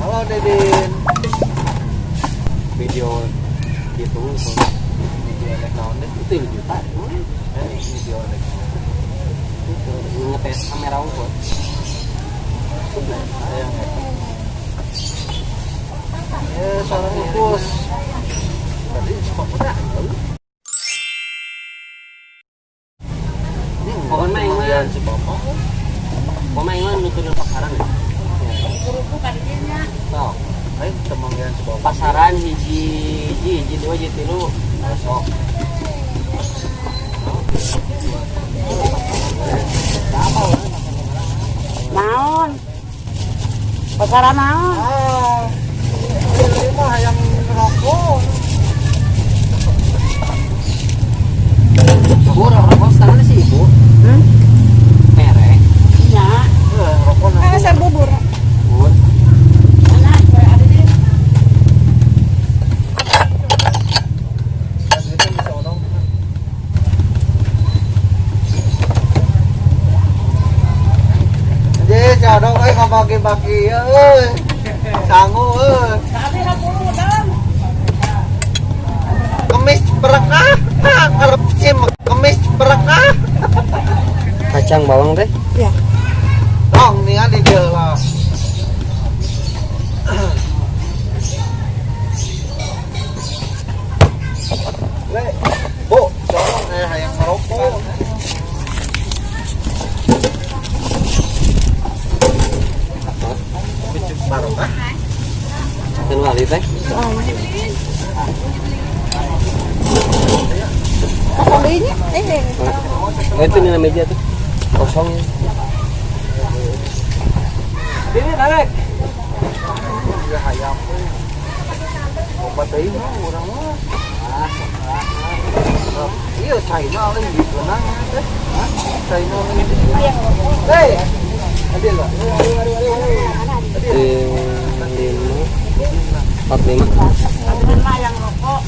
Halo Dedin. Video gitu, video naon deh itu 1 juta. Video itu ngetes kamera unggul. Sayang ya. Salah fokus. Tadi cuma udah. Pohon main si Bapak. Pohon main nutupin pasaran ya. Guru-guru kadinya. Tahu. Ayo temanggian si Bapak. Pasaran hiji 2 hiji 3 besok. Naon? Pasaran naon? Ini mah yang rokok. Bu, rokok sekarang sih ibu. Merek. Iya. Rokok Kan saya bubur. Bu. Mana? Ada di. itu bisa odong. Jadi jadong ngabagi-bagi euy. Sangu euy. Tapi 10 dong. Kemis berkah. Ngarep sim kemis berkah. Kacang bawang teh. Iya. Dong nih di dia lah. Le, Bu, jangan hayang merokok. Bicik barokah. Kan wali teh. Pokoknya Oh itu nilai meja tuh. Kosong ya. Ini tarik. Ya hayam. Obat deui mah urang mah. Iya China lagi gitu nah. China lagi gitu. Hei. Adil lah. Empat lima. Ada mah yang rokok.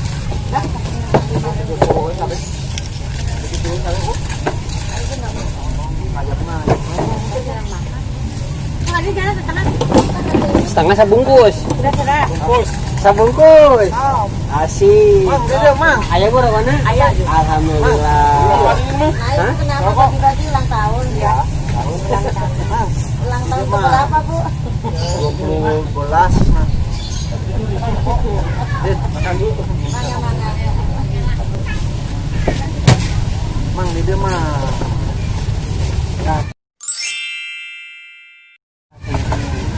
Lagi jalan setengah. Setengah sabungkus. Sudah. Sabungkus. Oh. Asik. Mang, dia Mang. Ayah gua mana? Ayah. Alhamdulillah. Nah, itu kenapa bagi-bagi ulang tahun ya? Ulang tahun berapa, Bu? 2012 Mang. Dit, makan dulu. Mana? Mang di dia mah. Nah.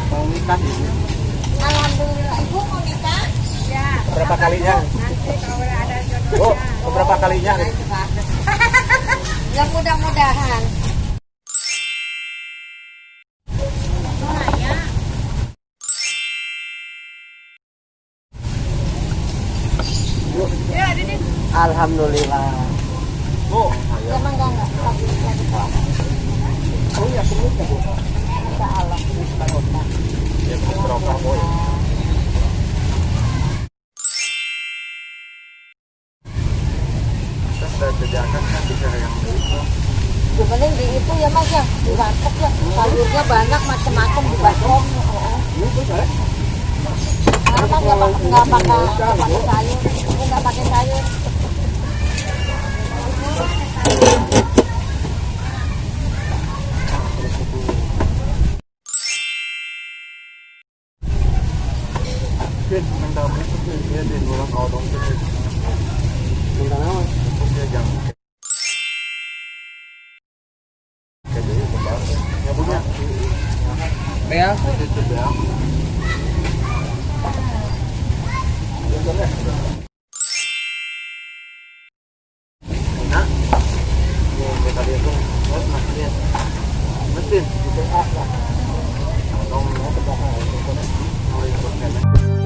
Mau nikah ini. Alhamdulillah. Ibu mau nikah? Ya. Berapa kalinya? Nanti kalau ada jodohnya. Oh, berapa kalinya? Ya mudah-mudahan. Ya, Dini. Alhamdulillah. Bu, Ya enggak. oh ya semut ya Bu. Insya Allah. Ya berapa boy? Kita sudah kerjakan kan bisa yang itu. Yang penting di itu ya Mas ya, di warteg ya. Sayurnya banyak macam-macam di warteg. Karena kan nggak pakai sayur, nggak pakai sayur. Din, ang dami ito dia din walang odong ito. Minta nama. Dia jangan. Kaya yun ba? Ya punya. Bea. Itu ya. Nah, ini tadi itu, mesin, mesin, itu apa? Dong, mau ke belakang, mau ikut